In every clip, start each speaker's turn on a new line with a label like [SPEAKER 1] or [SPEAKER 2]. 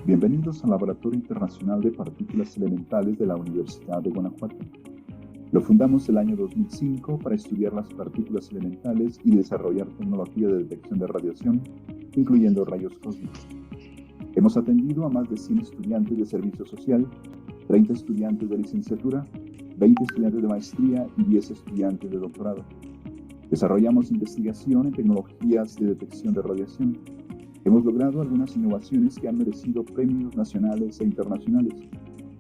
[SPEAKER 1] Bienvenidos al Laboratorio Internacional de Partículas Elementales de la Universidad de Guanajuato. Lo fundamos el año 2005 para estudiar las partículas elementales y desarrollar tecnología de detección de radiación, incluyendo rayos cósmicos. Hemos atendido a más de 100 estudiantes de servicio social, 30 estudiantes de licenciatura, 20 estudiantes de maestría y 10 estudiantes de doctorado. Desarrollamos investigación en tecnologías de detección de radiación. Hemos logrado algunas innovaciones que han merecido premios nacionales e internacionales.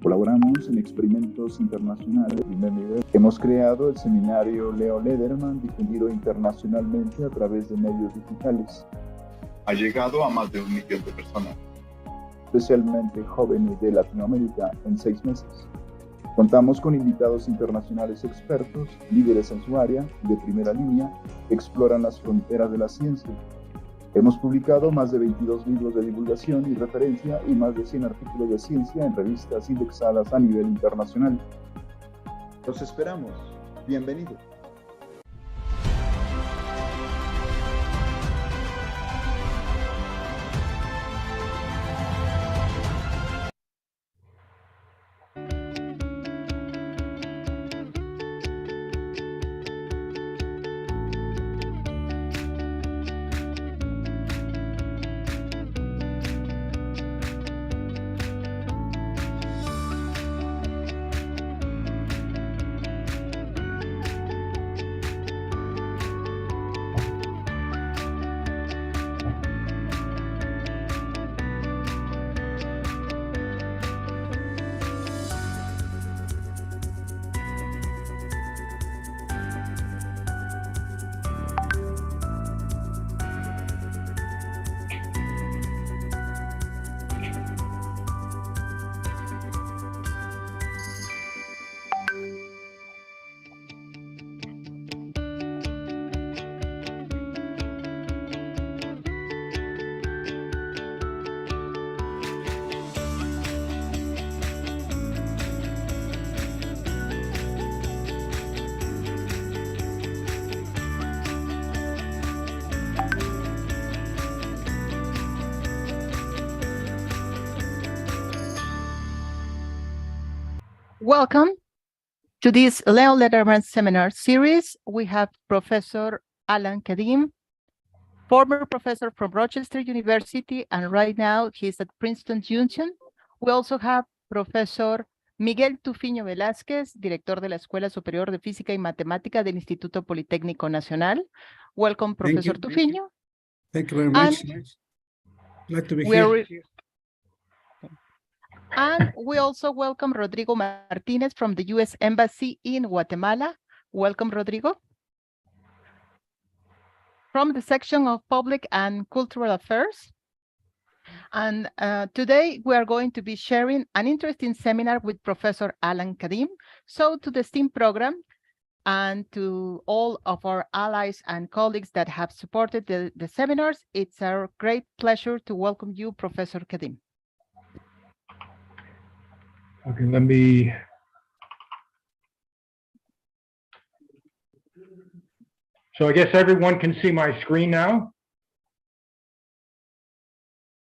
[SPEAKER 1] Colaboramos en experimentos internacionales de primer nivel. Hemos creado el seminario Lederman, difundido internacionalmente a través de medios digitales.
[SPEAKER 2] Ha llegado a más de 1 millón de personas,
[SPEAKER 1] especialmente jóvenes de Latinoamérica, en 6 meses. Contamos con invitados internacionales expertos, líderes en su área, de primera línea, que exploran las fronteras de la ciencia. Hemos publicado más de 22 libros de divulgación y referencia y más de 100 artículos de ciencia en revistas indexadas a nivel internacional. Los esperamos. Bienvenidos.
[SPEAKER 3] Welcome to this Leo Lederman seminar series. We have Professor Alan Kadin, former professor from Rochester University, and right now he's at Princeton Junction. We also have Professor Miguel Tufiño Velázquez, director de la Escuela Superior de Física y Matemática del Instituto Politécnico Nacional. Welcome, Professor Tufiño.
[SPEAKER 4] Thank you very much. Glad to be here.
[SPEAKER 3] And we also welcome Rodrigo Martinez from the U.S. Embassy in Guatemala. Welcome, Rodrigo. From the section of Public and Cultural Affairs. And today we are going to be sharing an interesting seminar with Professor Alan Kadin. So to the STEAM program and to all of our allies and colleagues that have supported the seminars, it's our great pleasure to welcome you, Professor Kadin.
[SPEAKER 4] Okay, let me. So I guess everyone can see my screen now?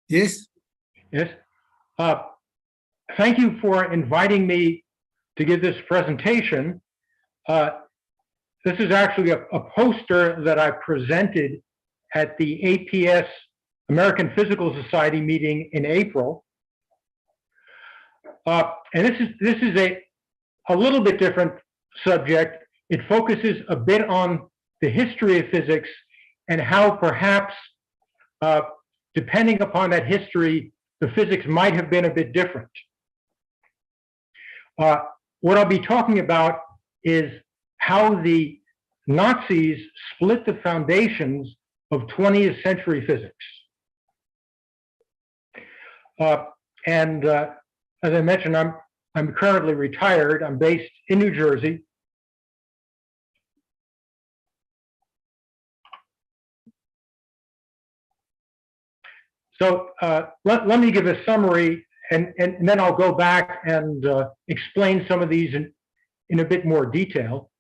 [SPEAKER 4] Yes. Yes. Thank you for inviting me to give this presentation. This is actually a poster that I presented at the APS, American Physical Society meeting in April. And this is a little bit different subject. It focuses a bit on the history of physics and how perhaps, depending upon that history, the physics might have been a bit different. What I'll be talking about is how the Nazis split the foundations of 20th century physics. As I mentioned, I'm currently retired. I'm based in New Jersey. So let me give a summary, and then I'll go back and explain some of these in a bit more detail.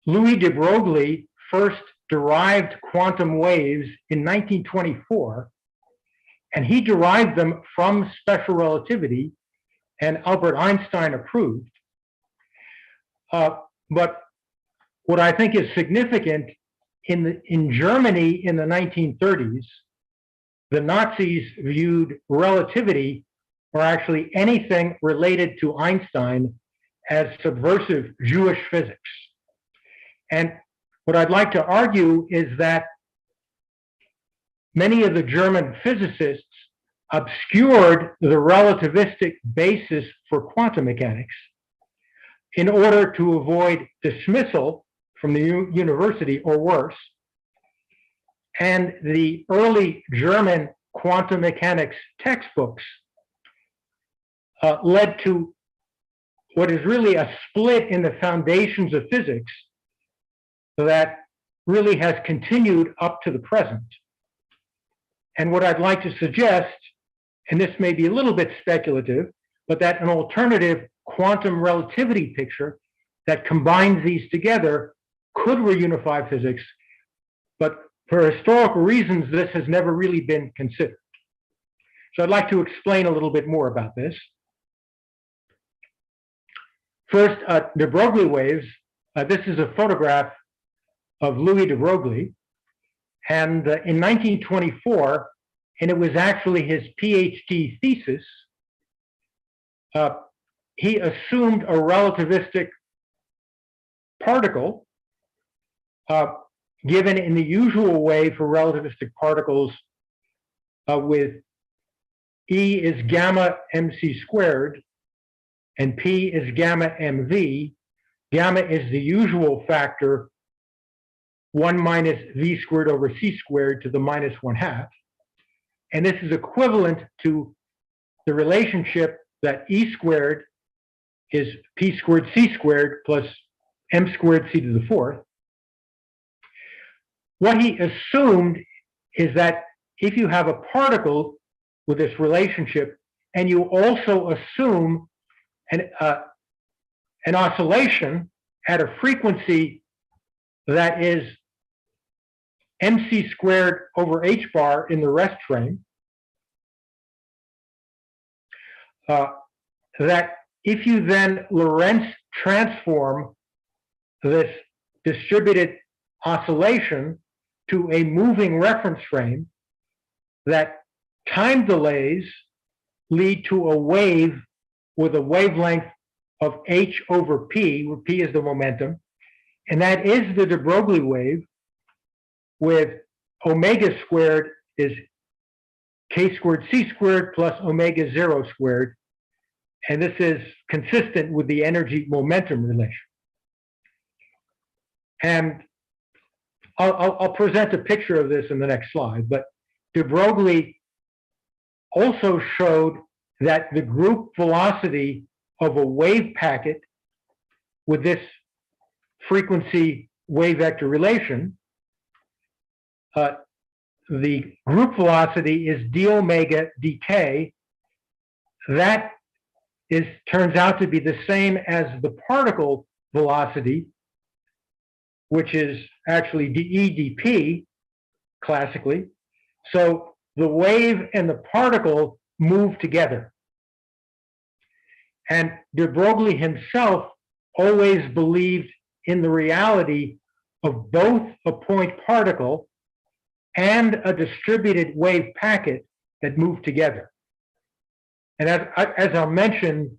[SPEAKER 4] Louis de Broglie first derived quantum waves in 1924, and he derived them from special relativity, and Albert Einstein approved. But what I think is significant, in Germany in the 1930s, the Nazis viewed relativity, or actually anything related to Einstein, as subversive Jewish physics. And what I'd like to argue is that many of the German physicists obscured the relativistic basis for quantum mechanics in order to avoid dismissal from the university, or worse. And the early German quantum mechanics textbooks led to what is really a split in the foundations of physics that really has continued up to the present. And what I'd like to suggest, and this may be a little bit speculative, but that an alternative quantum relativity picture that combines these together could reunify physics, but for historical reasons, this has never really been considered. So I'd like to explain a little bit more about this. First, de Broglie waves. This is a photograph of Louis de Broglie. And in 1924, and it was actually his PhD thesis, he assumed a relativistic particle given in the usual way for relativistic particles with E is gamma mc squared and P is gamma mv. Gamma is the usual factor, 1 minus v squared over c squared to the minus 1/2. And this is equivalent to the relationship that E squared is P squared c squared plus m squared c to the 4th. What he assumed is that if you have a particle with this relationship, and you also assume an oscillation at a frequency that is mc squared over h bar in the rest frame, that if you then Lorentz transform this distributed oscillation to a moving reference frame, that time delays lead to a wave with a wavelength of h over p, where p is the momentum, and that is the de Broglie wave, with omega squared is k squared c squared plus omega 0 squared, and this is consistent with the energy momentum relation. And I'll present a picture of this in the next slide, but de Broglie also showed that the group velocity of a wave packet with this frequency wave vector relation, the group velocity is d omega dk. That turns out to be the same as the particle velocity, which is actually dE dP classically. So the wave and the particle move together. And de Broglie himself always believed in the reality of both a point particle and a distributed wave packet that move together. And as I'll mention,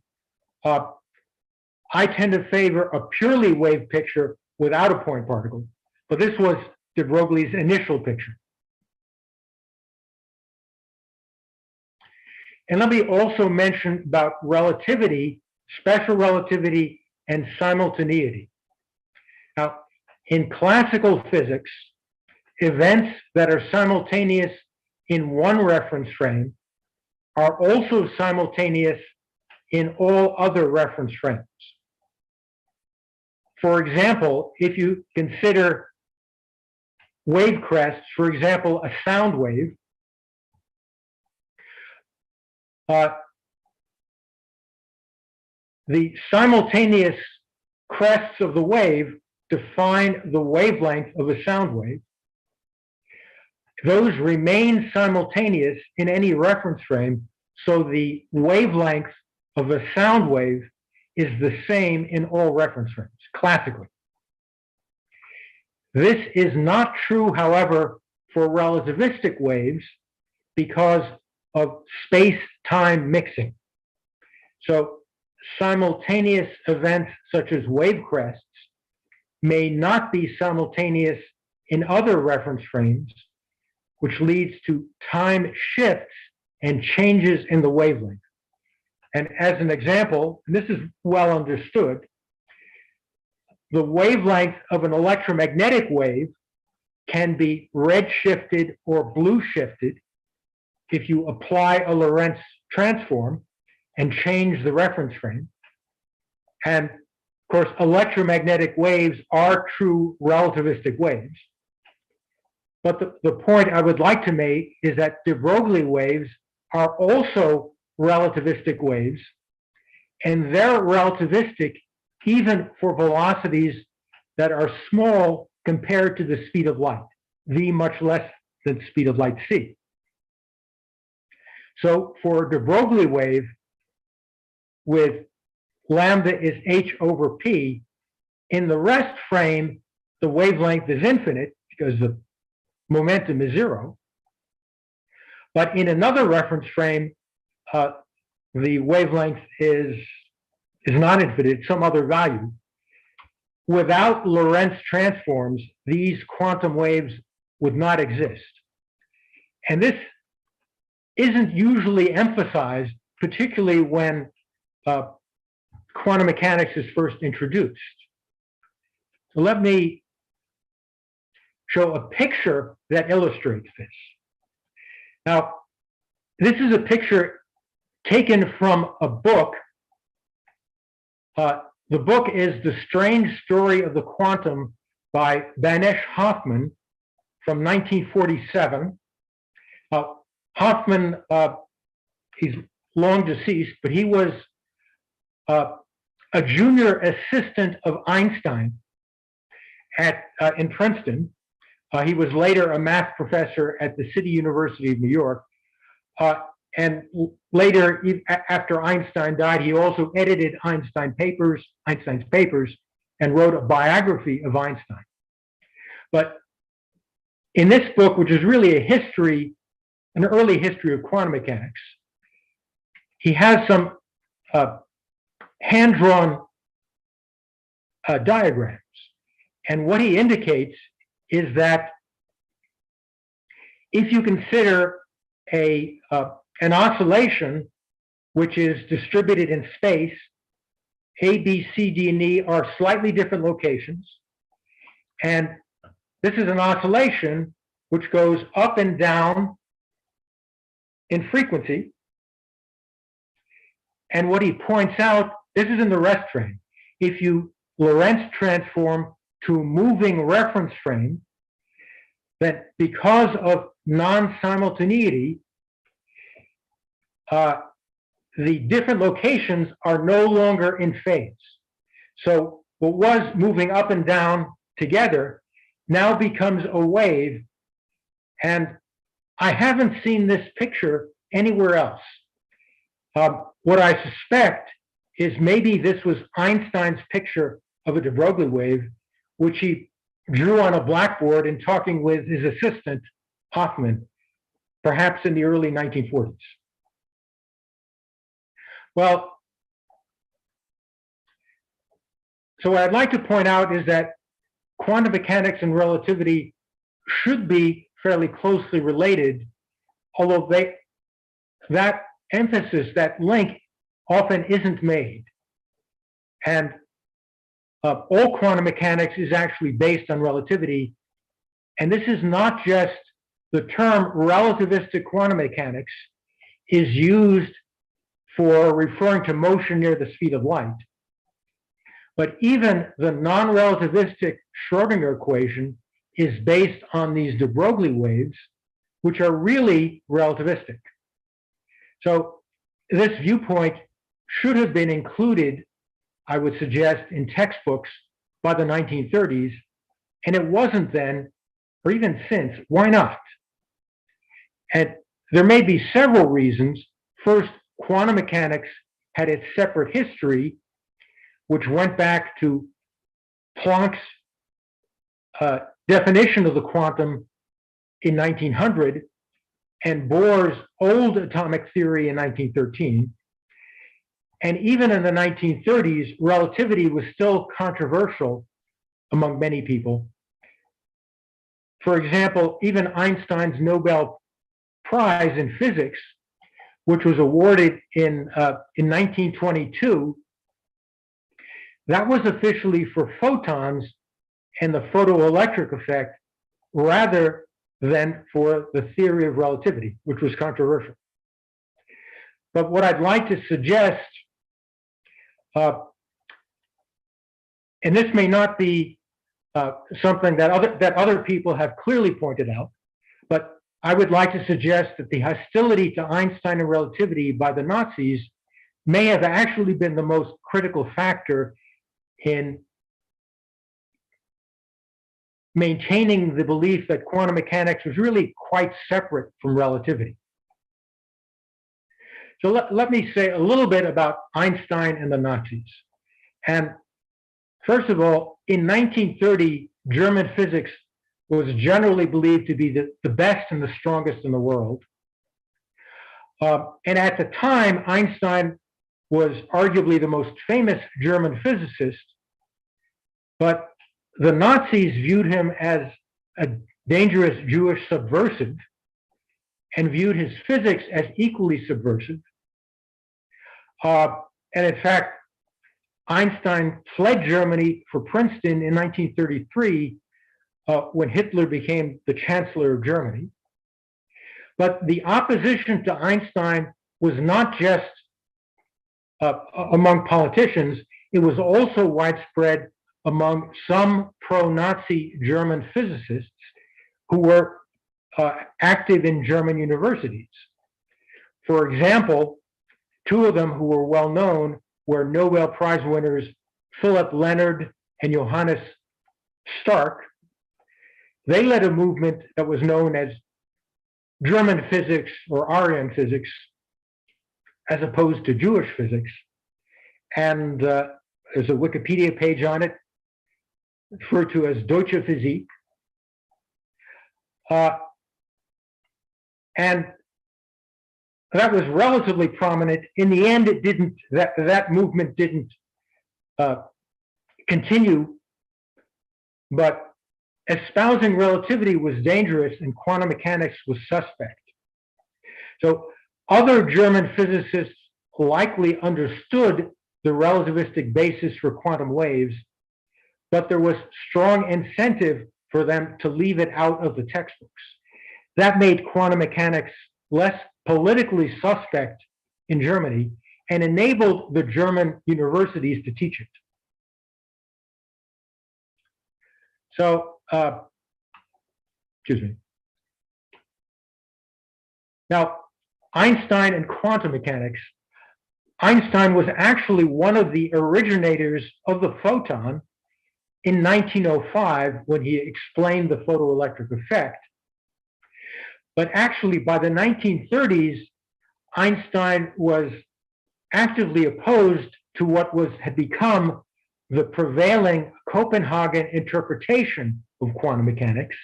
[SPEAKER 4] I tend to favor a purely wave picture without a point particle, but this was de Broglie's initial picture. And let me also mention about relativity, special relativity, and simultaneity. Now, in classical physics, events that are simultaneous in one reference frame are also simultaneous in all other reference frames. For example, if you consider wave crests, for example, a sound wave, the simultaneous crests of the wave define the wavelength of a sound wave. those remain simultaneous in any reference frame, so the wavelength of a sound wave is the same in all reference frames, classically. This is not true, however, for relativistic waves because of space-time mixing. So simultaneous events such as wave crests may not be simultaneous in other reference frames, which leads to time shifts and changes in the wavelength. And as an example, and this is well understood, the wavelength of an electromagnetic wave can be red-shifted or blue-shifted if you apply a Lorentz transform and change the reference frame. And of course, electromagnetic waves are true relativistic waves. But the point I would like to make is that de Broglie waves are also relativistic waves, and they're relativistic even for velocities that are small compared to the speed of light, v much less than the speed of light, c. So for a de Broglie wave with lambda is h over p, in the rest frame, the wavelength is infinite because the momentum is zero. But in another reference frame, the wavelength is not infinite, some other value. Without Lorentz transforms, these quantum waves would not exist. And this isn't usually emphasized, particularly when quantum mechanics is first introduced. So let me show a picture that illustrates this. Now, this is a picture taken from a book. The book is The Strange Story of the Quantum by Banesh Hoffman from 1947. Hoffman, he's long deceased, but he was a junior assistant of Einstein in Princeton. He was later a math professor at the City University of New York. And later, after Einstein died, he also edited Einstein's papers, and wrote a biography of Einstein. But in this book, which is really an early history of quantum mechanics, he has some hand-drawn diagrams. And what he indicates is that if you consider an oscillation which is distributed in space, A, B, C, D, and E are slightly different locations. And this is an oscillation which goes up and down in frequency. And what he points out, this is in the rest frame. If you Lorentz transform to a moving reference frame, then because of non-simultaneity, the different locations are no longer in phase. So what was moving up and down together now becomes a wave. And I haven't seen this picture anywhere else. What I suspect is maybe this was Einstein's picture of a de Broglie wave, which he drew on a blackboard in talking with his assistant, Hoffman, perhaps in the early 1940s. Well, so what I'd like to point out is that quantum mechanics and relativity should be fairly closely related, although that emphasis, that link, often isn't made. And all quantum mechanics is actually based on relativity. And this is not just the term relativistic quantum mechanics is used for referring to motion near the speed of light. But even the non-relativistic Schrodinger equation is based on these de Broglie waves, which are really relativistic. So this viewpoint should have been included, I would suggest, in textbooks by the 1930s, and it wasn't then, or even since. Why not? And there may be several reasons. First, quantum mechanics had its separate history, which went back to Planck's definition of the quantum in 1900 and Bohr's old atomic theory in 1913. And even in the 1930s, relativity was still controversial among many people. For example, even Einstein's Nobel Prize in Physics, which was awarded in 1922, that was officially for photons and the photoelectric effect rather than for the theory of relativity, which was controversial. But what I'd like to suggest, and this may not be something that other people have clearly pointed out, but I would like to suggest that the hostility to Einstein and relativity by the Nazis may have actually been the most critical factor in maintaining the belief that quantum mechanics was really quite separate from relativity. So let me say a little bit about Einstein and the Nazis. And first of all, in 1930, German physics was generally believed to be the best and the strongest in the world. And at the time, Einstein was arguably the most famous German physicist, but the Nazis viewed him as a dangerous Jewish subversive and viewed his physics as equally subversive. And in fact, Einstein fled Germany for Princeton in 1933 when Hitler became the Chancellor of Germany. But the opposition to Einstein was not just among politicians, it was also widespread among some pro-Nazi German physicists who were active in German universities. For example, two of them who were well known were Nobel Prize winners Philipp Leonard and Johannes Stark. They led a movement that was known as German physics or Aryan physics, as opposed to Jewish physics. And there's a Wikipedia page on it, referred to as Deutsche Physik. And that was relatively prominent. In the end, it didn't, that movement didn't continue, but espousing relativity was dangerous and quantum mechanics was suspect. So other German physicists likely understood the relativistic basis for quantum waves, but there was strong incentive for them to leave it out of the textbooks. That made quantum mechanics less politically suspect in Germany and enabled the German universities to teach it. So, excuse me. Now, Einstein and quantum mechanics. Einstein was actually one of the originators of the photon in 1905 when he explained the photoelectric effect. But actually, by the 1930s, Einstein was actively opposed to what had become the prevailing Copenhagen interpretation of quantum mechanics.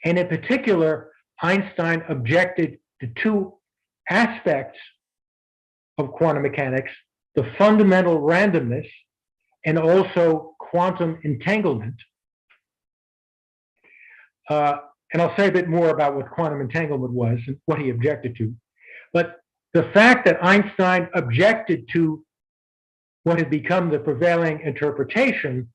[SPEAKER 4] And in particular, Einstein objected to two aspects of quantum mechanics: the fundamental randomness and also quantum entanglement. And I'll say a bit more about what quantum entanglement was and what he objected to. But the fact that Einstein objected to what had become the prevailing interpretation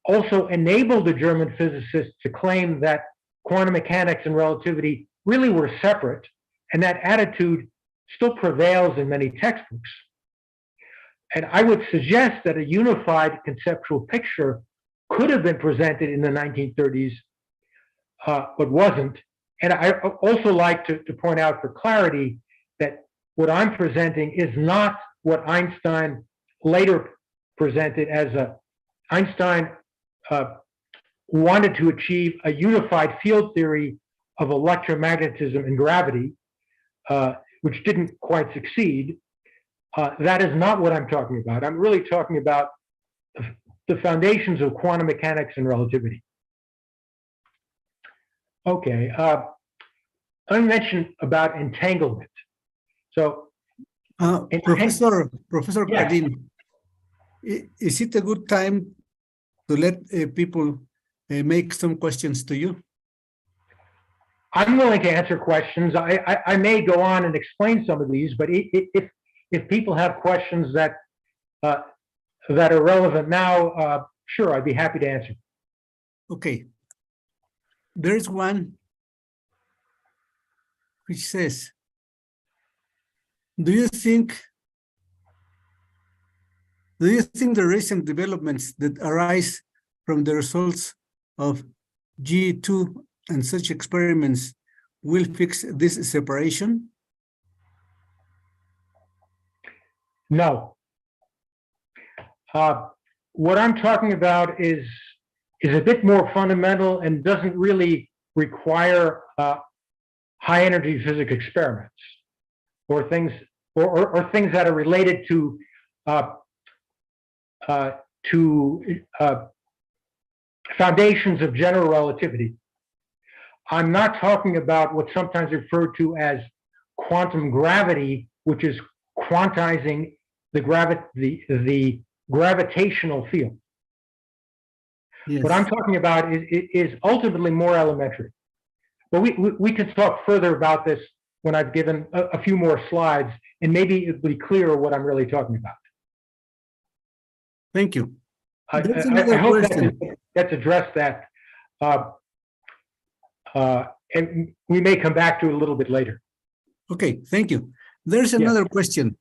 [SPEAKER 4] also enabled the German physicists to claim that quantum mechanics and relativity really were separate, and that attitude still prevails in many textbooks. And I would suggest that a unified conceptual picture could have been presented in the 1930s, but wasn't. And I also like to point out for clarity that what I'm presenting is not what Einstein later presented as Einstein wanted to achieve a unified field theory of electromagnetism and gravity, which didn't quite succeed. That is not what I'm talking about. I'm really talking about the foundations of quantum mechanics and relativity. Okay, let me mention about entanglement. So,
[SPEAKER 5] Professor
[SPEAKER 4] yes.
[SPEAKER 5] Kadin, is it a good time to let people make some questions to you?
[SPEAKER 4] I'm willing to answer questions. I may go on and explain some of these, but if people have questions that that are relevant now, sure, I'd be happy to answer.
[SPEAKER 5] Okay. There's one which says, do you think the recent developments that arise from the results of G2 and such experiments will fix this separation?
[SPEAKER 4] No. What I'm talking about is a bit more fundamental and doesn't really require high energy physics experiments or things things that are related to foundations of general relativity. I'm not talking about what's sometimes referred to as quantum gravity, which is quantizing the gravitational field.
[SPEAKER 5] Yes.
[SPEAKER 4] What I'm talking about is ultimately more elementary. But we can talk further about this when I've given a few more slides, and maybe it'll be clearer what I'm really talking about.
[SPEAKER 5] Thank you.
[SPEAKER 4] I
[SPEAKER 5] Another
[SPEAKER 4] hope
[SPEAKER 5] question.
[SPEAKER 4] that's addressed that. And we may come back to it a little bit later.
[SPEAKER 5] Okay, thank you. There's another question.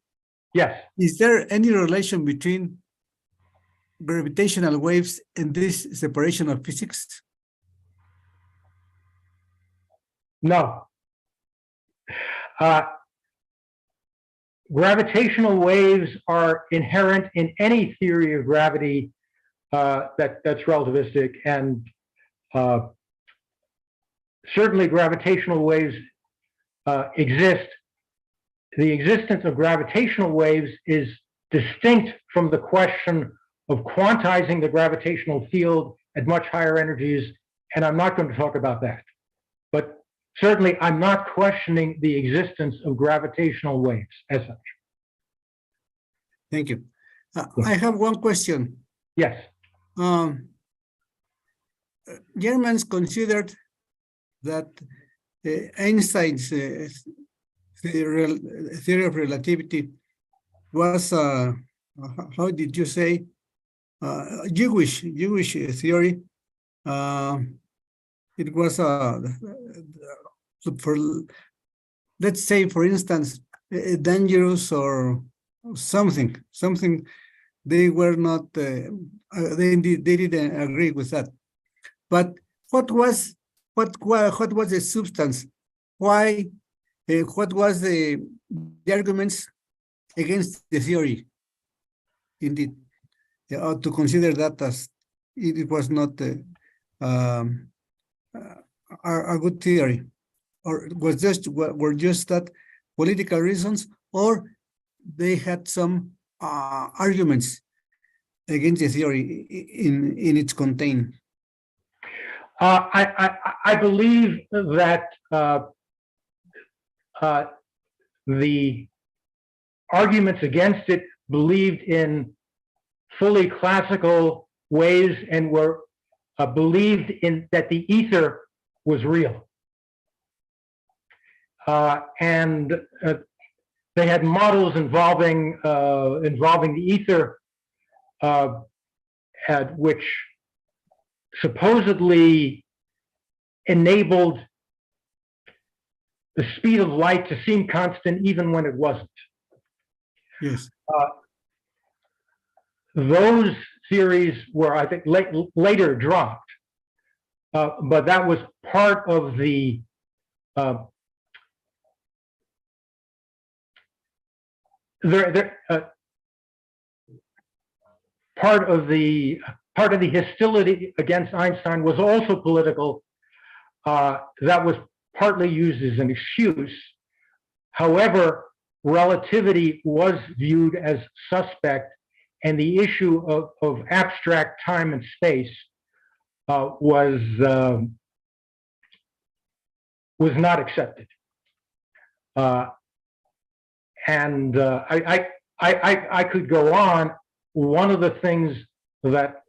[SPEAKER 4] Yes.
[SPEAKER 5] Is there any relation between gravitational waves and this separation of physics?
[SPEAKER 4] No. Gravitational waves are inherent in any theory of gravity that's relativistic, and certainly gravitational waves exist. The existence of gravitational waves is distinct from the question of quantizing the gravitational field at much higher energies, and I'm not going to talk about that. But certainly, I'm not questioning the existence of gravitational waves as such.
[SPEAKER 5] Thank you. I have one question.
[SPEAKER 4] Yes.
[SPEAKER 5] Germans considered that Einstein's theory of relativity was, how did you say, Jewish theory. It was for, let's say, for instance, dangerous or something. They were not. They didn't agree with that. But what was the substance? Why? What was the arguments against the theory? Indeed, to consider that as it was not a good theory, or it was were just that political reasons, or they had some arguments against the theory in its content.
[SPEAKER 4] I believe that the arguments against it believed in fully classical ways and were believed in that the ether was real. And they had models involving the ether, which supposedly enabled the speed of light to seem constant even when it wasn't.
[SPEAKER 5] Yes.
[SPEAKER 4] Those theories were, I think, later dropped, but that was part of the part of the hostility against Einstein was also political. That was partly used as an excuse. However, relativity was viewed as suspect, and the issue of abstract time and space was not accepted. I could go on. One of the things that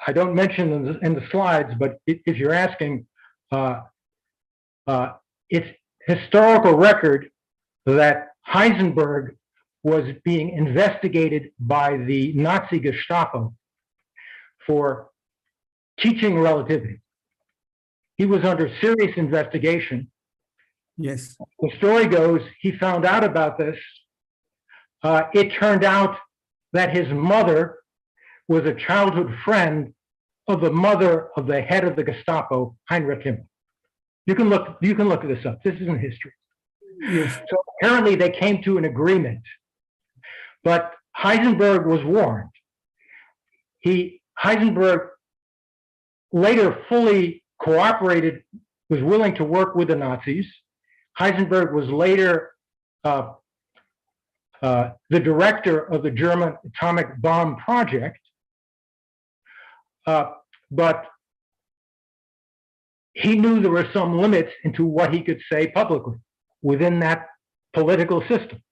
[SPEAKER 4] I don't mention in the slides, but if you're asking, it's historical record that Heisenberg was being investigated by the Nazi Gestapo for teaching relativity. He was under serious investigation.
[SPEAKER 5] Yes.
[SPEAKER 4] The story goes, he found out about this. It turned out that his mother was a childhood friend of the mother of the head of the Gestapo, Heinrich Himmler. You can look this up. This isn't history.
[SPEAKER 5] Yes.
[SPEAKER 4] So apparently they came to an agreement, but Heisenberg was warned. Heisenberg later fully cooperated, was willing to work with the Nazis. Heisenberg was later the director of the German atomic bomb project, but he knew there were some limits into what he could say publicly within that political system.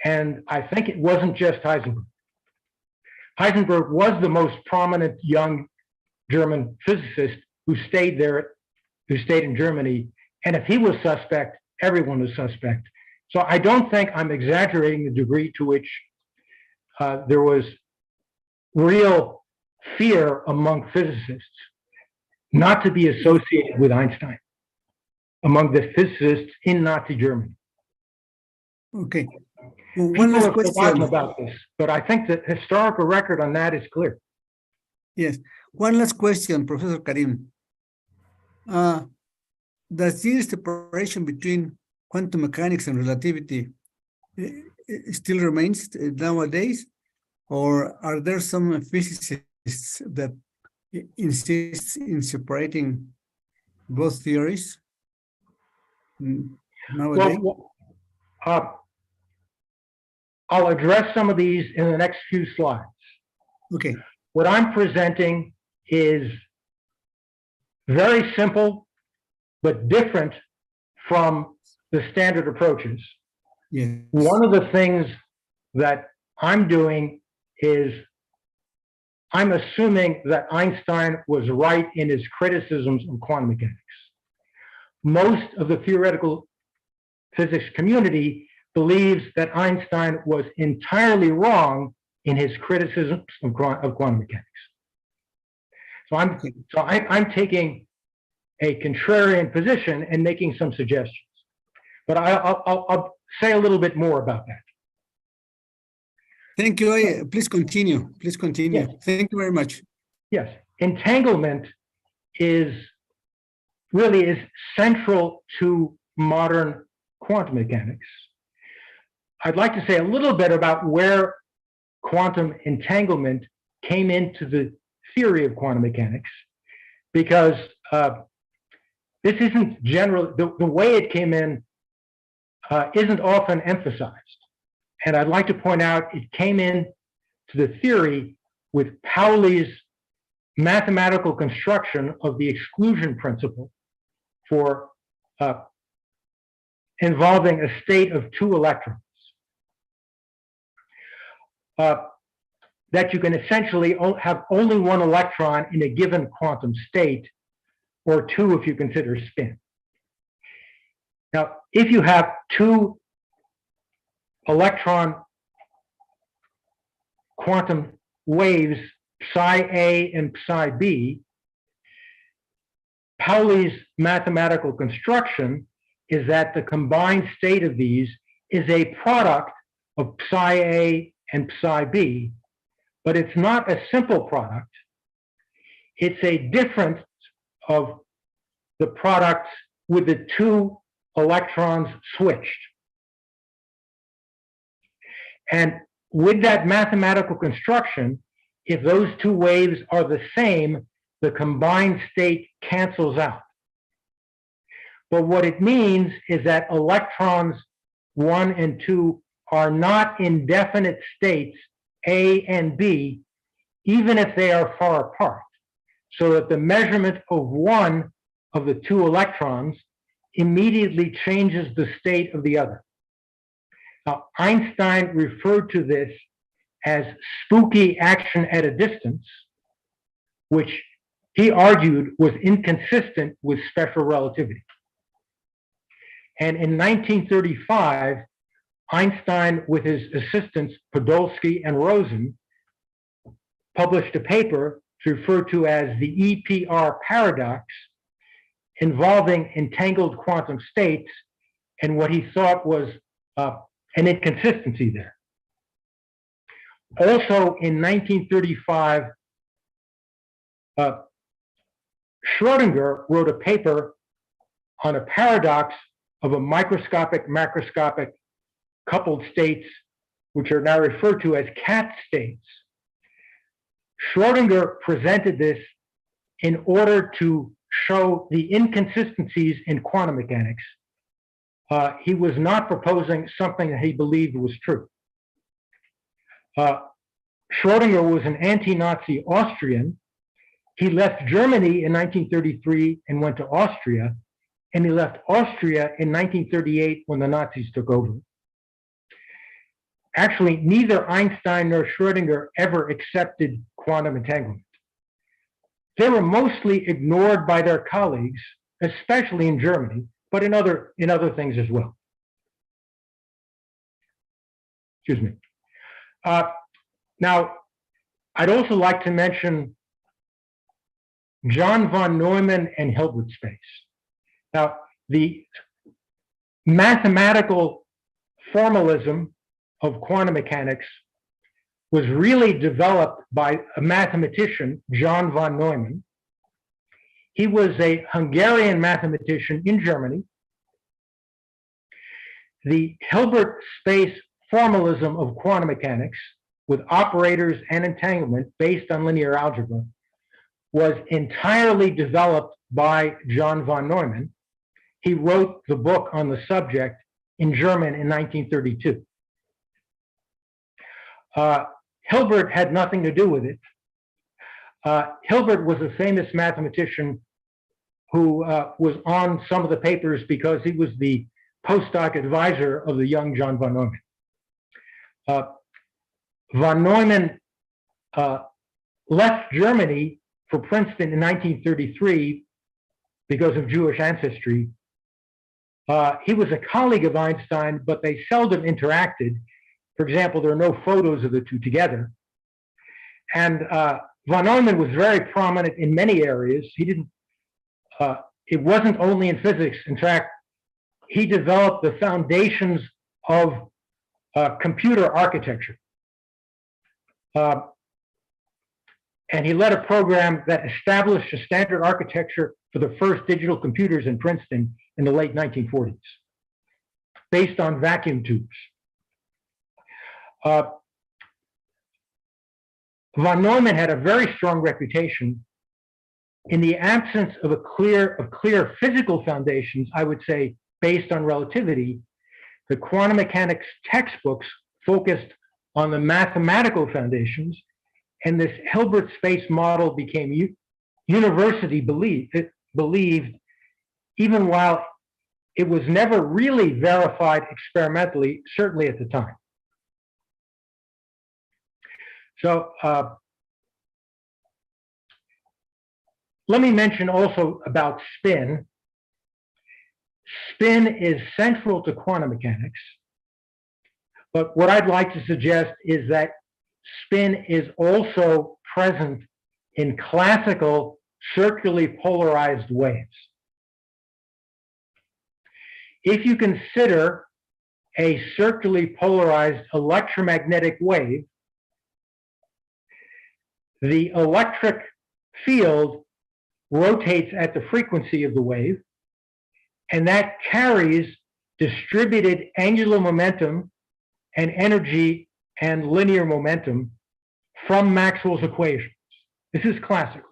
[SPEAKER 4] And I think it wasn't just Heisenberg. Heisenberg was the most prominent young German physicist who stayed there, who stayed in Germany. And if he was suspect, everyone was suspect. So I don't think I'm exaggerating the degree to which there was real fear among physicists not to be associated with Einstein, among the physicists in Nazi Germany.
[SPEAKER 5] Okay. Well, one last
[SPEAKER 4] People have forgotten
[SPEAKER 5] question.
[SPEAKER 4] about this, but I think the historical record on that is clear.
[SPEAKER 5] Yes. One last question, Professor Kadin. Does this separation between quantum mechanics and relativity still remains nowadays? Or are there some physicists that insist in separating both theories nowadays?
[SPEAKER 4] Well, I'll address some of these in the next few slides.
[SPEAKER 5] Okay.
[SPEAKER 4] What I'm presenting is very simple, but different from the standard approaches.
[SPEAKER 5] Yes.
[SPEAKER 4] One of the things that I'm doing is I'm assuming that Einstein was right in his criticisms of quantum mechanics. Most of the theoretical physics community believes that Einstein was entirely wrong in his criticisms of quantum mechanics. So I'm taking a contrarian position and making some suggestions. But I'll say a little bit more about that.
[SPEAKER 5] Thank you. Please continue. Please continue.
[SPEAKER 4] Yes.
[SPEAKER 5] Thank you very much.
[SPEAKER 4] Yes, entanglement is central to modern quantum mechanics. I'd like to say a little bit about where quantum entanglement came into the theory of quantum mechanics, because this isn't general, the way it came in isn't often emphasized. And I'd like to point out it came in to the theory with Pauli's mathematical construction of the exclusion principle for involving a state of two electrons. That you can essentially have only one electron in a given quantum state, or two if you consider spin. Now, if you have two electron quantum waves, psi A and psi B, Pauli's mathematical construction is that the combined state of these is a product of psi A and psi B, but it's not a simple product. It's a difference of the products with the two electrons switched. And with that mathematical construction, if those two waves are the same, the combined state cancels out. But what it means is that electrons 1 and 2 are not in definite states A and B, even if they are far apart, so that the measurement of one of the two electrons immediately changes the state of the other. Now, Einstein referred to this as spooky action at a distance, which he argued was inconsistent with special relativity. And in 1935, Einstein, with his assistants Podolsky and Rosen, published a paper referred to as the EPR paradox, involving entangled quantum states and what he thought was an inconsistency there. Also in 1935, Schrödinger wrote a paper on a paradox of a microscopic, macroscopic coupled states, which are now referred to as cat states. Schrödinger presented this in order to show the inconsistencies in quantum mechanics. He was not proposing something that he believed was true. Schrödinger was an anti-Nazi Austrian. He left Germany in 1933 and went to Austria, and he left Austria in 1938 when the Nazis took over. Actually, neither Einstein nor Schrödinger ever accepted quantum entanglement. They were mostly ignored by their colleagues, especially in Germany, but in other things as well. Excuse me. Now, I'd also like to mention John von Neumann and Hilbert space. Now, the mathematical formalism of quantum mechanics was really developed by a mathematician, John von Neumann. He was a Hungarian mathematician in Germany. The Hilbert space formalism of quantum mechanics with operators and entanglement based on linear algebra was entirely developed by John von Neumann. He wrote the book on the subject in German in 1932. Hilbert had nothing to do with it. Hilbert was a famous mathematician who was on some of the papers because he was the postdoc advisor of the young John von Neumann. Von Neumann left Germany for Princeton in 1933 because of Jewish ancestry. He was a colleague of Einstein, but they seldom interacted. For example, there are no photos of the two together. And von Neumann was very prominent in many areas. He didn't, it wasn't only in physics. In fact, he developed the foundations of computer architecture. And he led a program that established a standard architecture for the first digital computers in Princeton in the late 1940s, based on vacuum tubes. Von Neumann had a very strong reputation. In the absence of clear physical foundations, I would say, based on relativity, the quantum mechanics textbooks focused on the mathematical foundations, and this Hilbert space model became universally believed, even while it was never really verified experimentally, certainly at the time. So let me mention also about spin. Spin is central to quantum mechanics, but what I'd like to suggest is that spin is also present in classical circularly polarized waves. If you consider a circularly polarized electromagnetic wave, the electric field rotates at the frequency of the wave, and that carries distributed angular momentum and energy and linear momentum from Maxwell's equations. This is classical.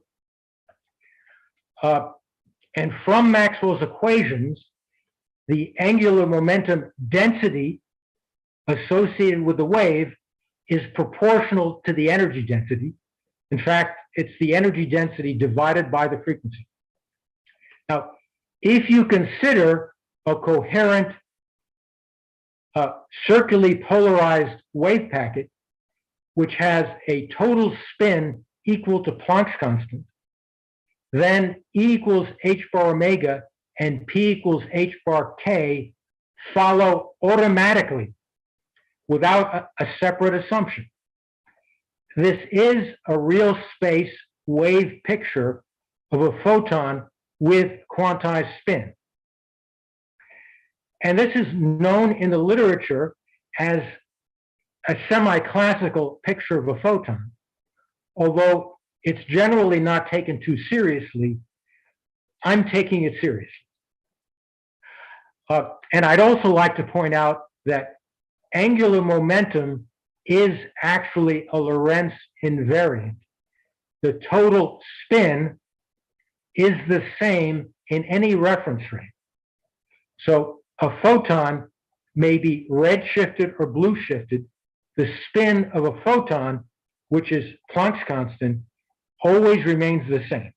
[SPEAKER 4] And from Maxwell's equations, the angular momentum density associated with the wave is proportional to the energy density. In fact, it's the energy density divided by the frequency. Now, if you consider a coherent circularly polarized wave packet, which has a total spin equal to Planck's constant, then E equals h bar omega and P equals h bar k follow automatically without a separate assumption. This is a real space wave picture of a photon with quantized spin. And this is known in the literature as a semi-classical picture of a photon, although it's generally not taken too seriously. I'm taking it seriously. And I'd also like to point out that angular momentum is actually a Lorentz invariant. The total spin is the same in any reference frame. So a photon may be red shifted or blue shifted. The spin of a photon, which is Planck's constant, always remains the same.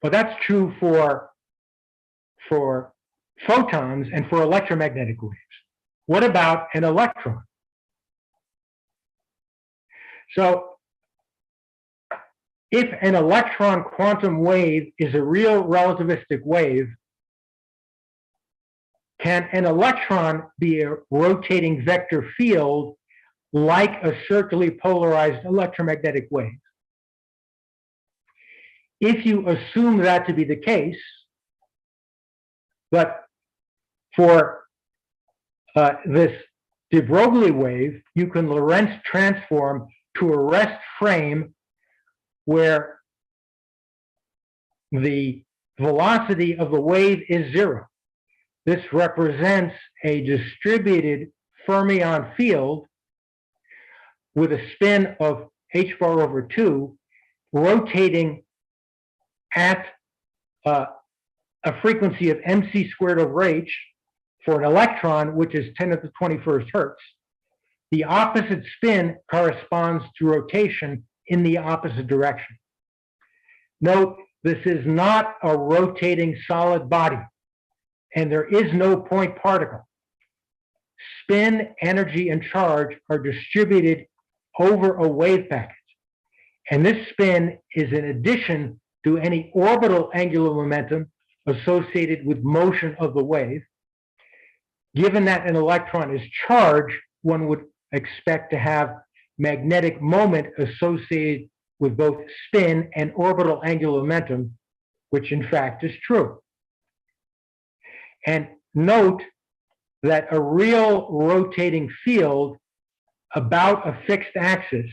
[SPEAKER 4] But that's true for photons and for electromagnetic waves. What about an electron? So if an electron quantum wave is a real relativistic wave, can an electron be a rotating vector field like a circularly polarized electromagnetic wave? If you assume that to be the case, but for this de Broglie wave, you can Lorentz transform to a rest frame where the velocity of the wave is zero. This represents a distributed fermion field with a spin of h bar over 2, rotating at a frequency of mc squared over h for an electron, which is 10 to the 21st hertz. The opposite spin corresponds to rotation in the opposite direction. Note, this is not a rotating solid body, and there is no point particle. Spin, energy, and charge are distributed over a wave packet, and this spin is in addition to any orbital angular momentum associated with motion of the wave. Given that an electron is charged, one would expect to have magnetic moment associated with both spin and orbital angular momentum, which in fact is true. And note that a real rotating field about a fixed axis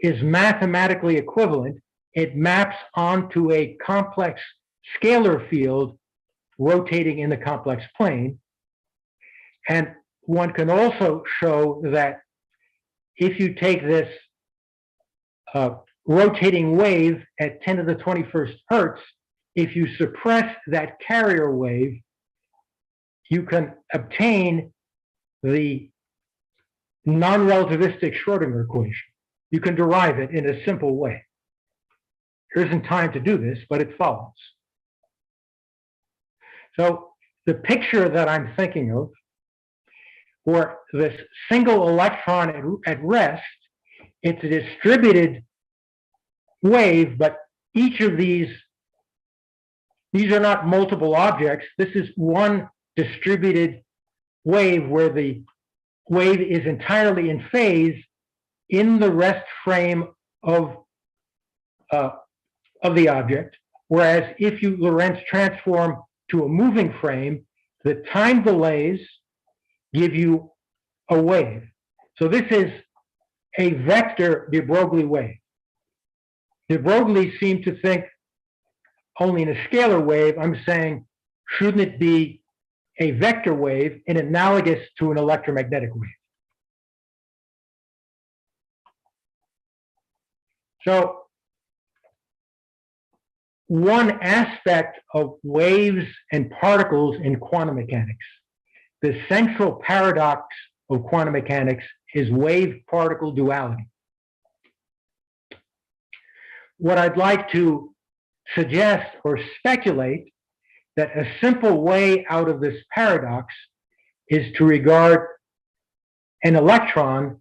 [SPEAKER 4] is mathematically equivalent. It maps onto a complex scalar field rotating in the complex plane. And one can also show that if you take this rotating wave at 10 to the 21st hertz, if you suppress that carrier wave, you can obtain the non-relativistic Schrodinger equation. You can derive it in a simple way. There isn't time to do this, but it follows. So the picture that I'm thinking of for this single electron at rest, it's a distributed wave, but each of these are not multiple objects. This is one distributed wave where the wave is entirely in phase in the rest frame of the object, whereas if you Lorentz transform to a moving frame, the time delays give you a wave. So this is a vector de Broglie wave. De Broglie seemed to think only in a scalar wave. I'm saying, shouldn't it be a vector wave and analogous to an electromagnetic wave? So one aspect of waves and particles in quantum mechanics. The central paradox of quantum mechanics is wave-particle duality. What I'd like to suggest or speculate that a simple way out of this paradox is to regard an electron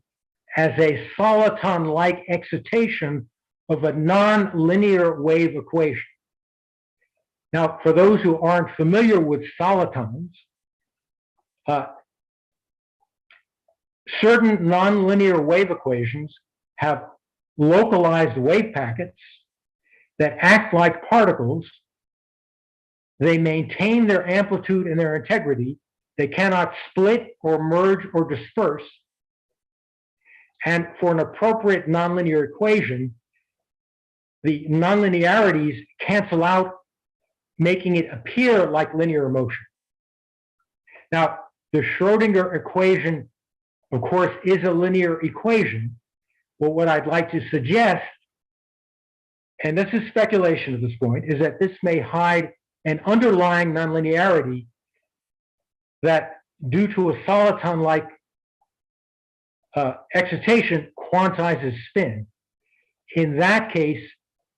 [SPEAKER 4] as a soliton-like excitation of a non-linear wave equation. Now, for those who aren't familiar with solitons, certain nonlinear wave equations have localized wave packets that act like particles. They maintain their amplitude and their integrity. They cannot split or merge or disperse. And for an appropriate nonlinear equation, the nonlinearities cancel out, making it appear like linear motion. Now, the Schrodinger equation, of course, is a linear equation. But what I'd like to suggest, and this is speculation at this point, is that this may hide an underlying nonlinearity that, due to a soliton-like excitation, quantizes spin. In that case,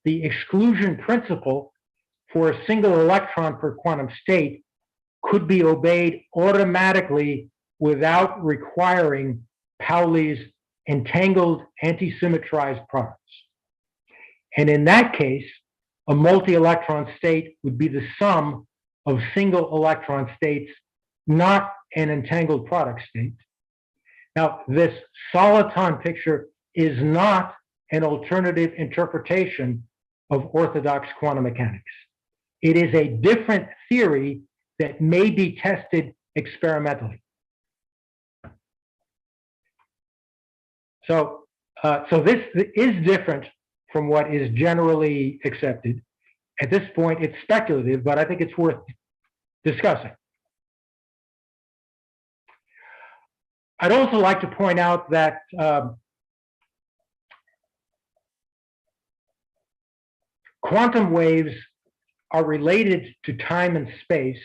[SPEAKER 4] the exclusion principle for a single electron per quantum state could be obeyed automatically without requiring Pauli's entangled anti-symmetrized products. And in that case, a multi-electron state would be the sum of single electron states, not an entangled product state. Now, this soliton picture is not an alternative interpretation of orthodox quantum mechanics. It is a different theory that may be tested experimentally. So this is different from what is generally accepted. At this point, it's speculative, but I think it's worth discussing. I'd also like to point out that quantum waves are related to time and space.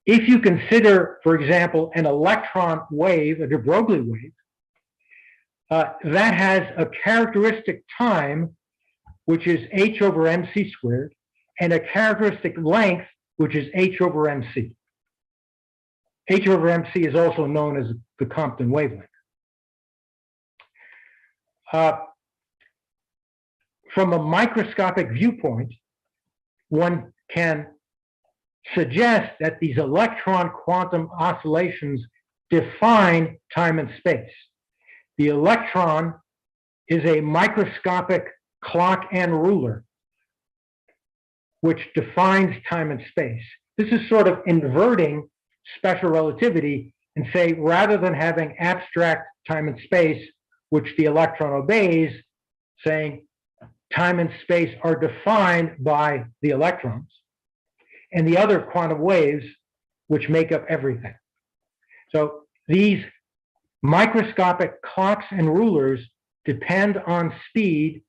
[SPEAKER 4] If you consider, for example, an electron wave, a de Broglie wave, that has a characteristic time, which is h over mc squared, and a characteristic length, which is h over mc. H over mc is also known as the Compton wavelength. From a microscopic viewpoint, one can suggest that these electron quantum oscillations define time and space. The electron is a microscopic clock and ruler, which defines time and space. This is sort of inverting special relativity and say, rather than having abstract time and space, which the electron obeys, saying time and space are defined by the electrons and the other quantum waves, which make up everything. So these microscopic clocks and rulers depend on speed,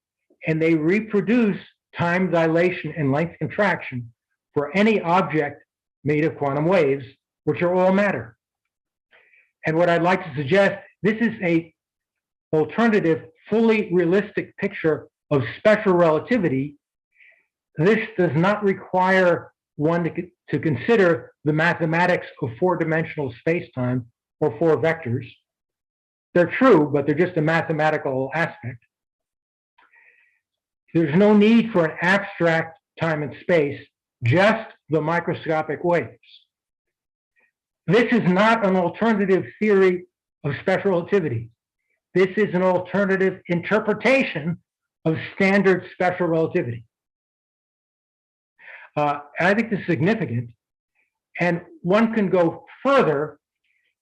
[SPEAKER 4] and they reproduce time dilation and length contraction for any object made of quantum waves, which are all matter. And what I'd like to suggest, this is an alternative, fully realistic picture of special relativity. This does not require one to consider the mathematics of four-dimensional space-time or four vectors. They're true, but they're just a mathematical aspect. There's no need for an abstract time and space, just the microscopic waves. This is not an alternative theory of special relativity. This is an alternative interpretation of standard special relativity. I think this is significant. And one can go further.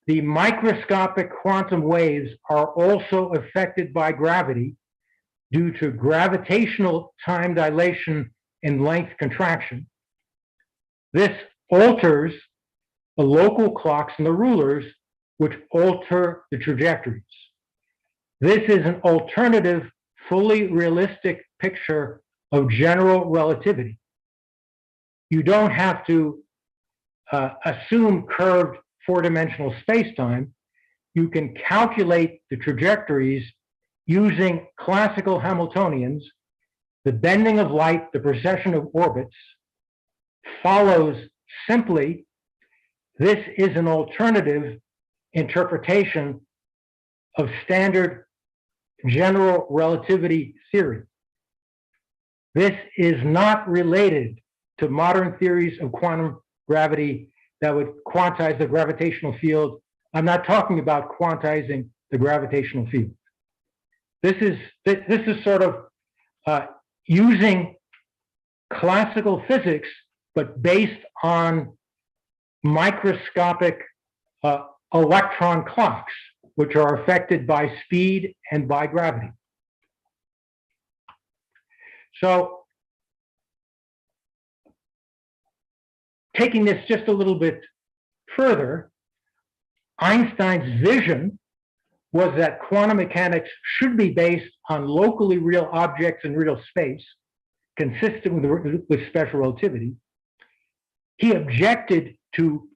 [SPEAKER 4] The microscopic quantum waves are also affected by gravity due to gravitational time dilation and length contraction. This alters the local clocks and the rulers, which alter the trajectories. This is an alternative, fully realistic picture of general relativity. You don't have to assume curved four-dimensional space-time. You can calculate the trajectories using classical Hamiltonians. The bending of light, the precession of orbits, follows simply. This is an alternative interpretation of standard general relativity theory. This is not related to modern theories of quantum gravity that would quantize the gravitational field. I'm not talking about quantizing the gravitational field. This is sort of using classical physics, but based on microscopic electron clocks, which are affected by speed and by gravity. So, taking this just a little bit further, Einstein's vision was that quantum mechanics should be based on locally real objects in real space, consistent with special relativity. He objected to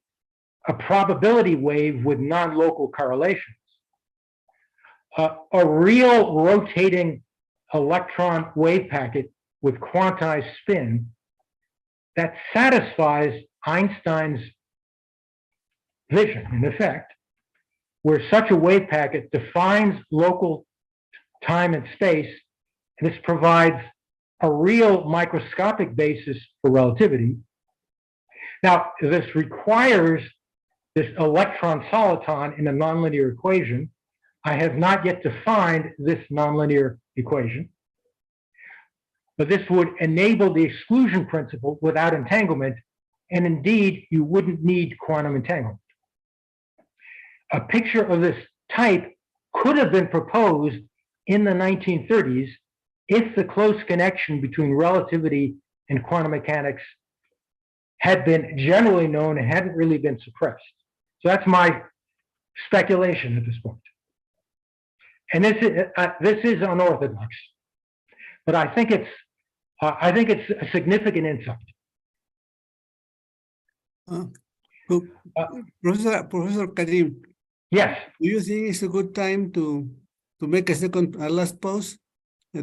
[SPEAKER 4] a probability wave with non-local correlations. A real rotating electron wave packet with quantized spin that satisfies Einstein's vision, in effect, where such a wave packet defines local time and space, and this provides a real microscopic basis for relativity. Now, this requires this electron soliton in a nonlinear equation. I have not yet defined this nonlinear equation, but this would enable the exclusion principle without entanglement, and indeed, you wouldn't need quantum entanglement. A picture of this type could have been proposed in the 1930s if the close connection between relativity and quantum mechanics had been generally known and hadn't really been suppressed. So that's my speculation at this point. And this is unorthodox, but I think it's a significant insight.
[SPEAKER 5] Professor Kadin.
[SPEAKER 4] Yes.
[SPEAKER 5] Do you think it's a good time to make a last pause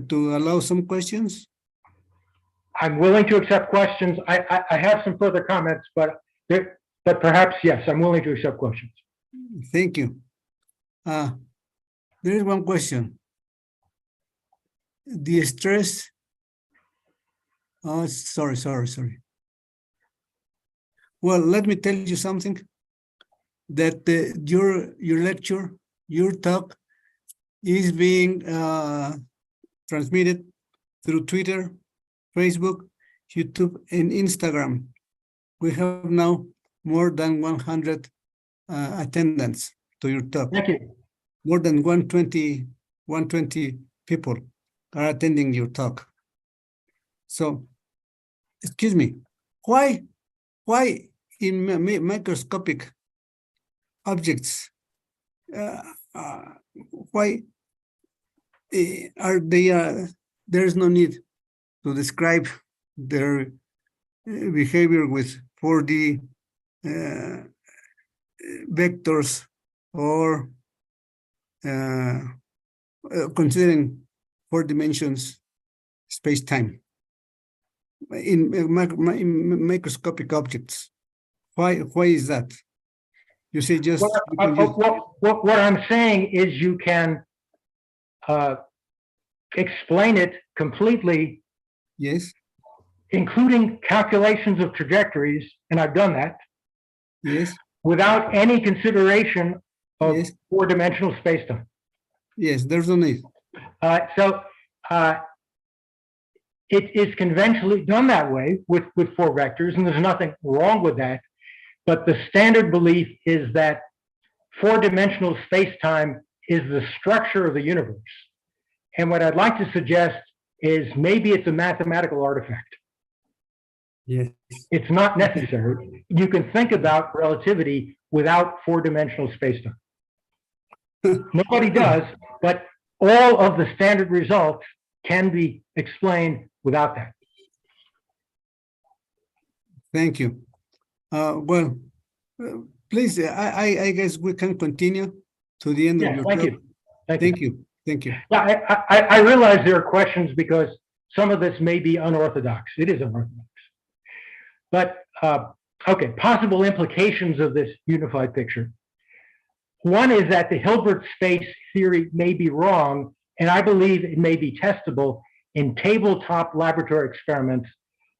[SPEAKER 5] to allow some questions?
[SPEAKER 4] I'm willing to accept questions. I have some further comments, but perhaps yes, I'm willing to accept questions.
[SPEAKER 5] Thank you. There is one question. The stress. Oh, sorry. Well, let me tell you something. That your lecture, your talk, is being transmitted through Twitter, Facebook, YouTube, and Instagram. We have now more than 100 attendants to your talk.
[SPEAKER 4] Thank you.
[SPEAKER 5] More than 120 people are attending your talk. So, excuse me, why in microscopic objects, why are they, there's no need to describe their behavior with 4D vectors or considering 4 dimensions space-time in microscopic objects? Why is that? You say just
[SPEAKER 4] what I'm saying is you can explain it completely.
[SPEAKER 5] Yes.
[SPEAKER 4] Including calculations of trajectories, and I've done that.
[SPEAKER 5] Yes.
[SPEAKER 4] Without any consideration of
[SPEAKER 5] yes.
[SPEAKER 4] 4-dimensional spacetime.
[SPEAKER 5] Yes, there's no need.
[SPEAKER 4] It is conventionally done that way with 4 vectors, and there's nothing wrong with that. But the standard belief is that 4-dimensional spacetime is the structure of the universe. And what I'd like to suggest is maybe it's a mathematical artifact.
[SPEAKER 5] Yes.
[SPEAKER 4] It's not necessary. You can think about relativity without 4-dimensional spacetime. Nobody does, but all of the standard results can be explained without that.
[SPEAKER 5] Thank you. Please, I guess we can continue to the end of your
[SPEAKER 4] thank
[SPEAKER 5] talk.
[SPEAKER 4] you. Thank
[SPEAKER 5] you. Thank you.
[SPEAKER 4] Yeah, I realize there are questions because some of this may be unorthodox. It is unorthodox. But, okay, possible implications of this unified picture. One is that the Hilbert space theory may be wrong, and I believe it may be testable in tabletop laboratory experiments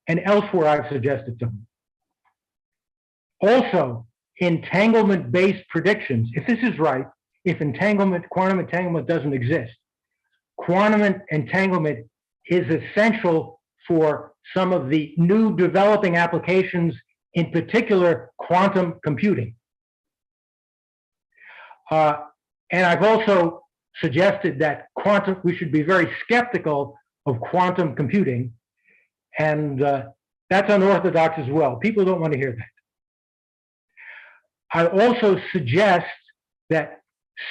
[SPEAKER 4] and elsewhere I've suggested them. Also, entanglement-based predictions, if this is right, if quantum entanglement doesn't exist, quantum entanglement is essential for some of the new developing applications, in particular quantum computing. And I've also suggested that we should be very skeptical of quantum computing, and that's unorthodox as well. People don't want to hear that. I also suggest that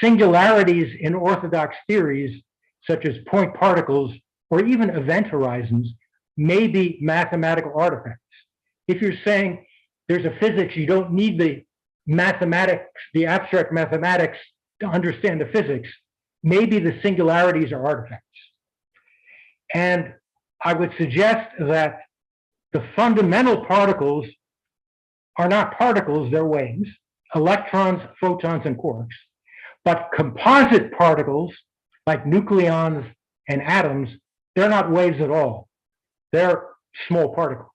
[SPEAKER 4] singularities in orthodox theories, such as point particles or even event horizons, may be mathematical artifacts. If you're saying there's a physics, you don't need the mathematics, the abstract mathematics to understand the physics, maybe the singularities are artifacts. And I would suggest that the fundamental particles are not particles, they're waves, electrons, photons, and quarks. But composite particles, like nucleons and atoms, they're not waves at all. They're small particles.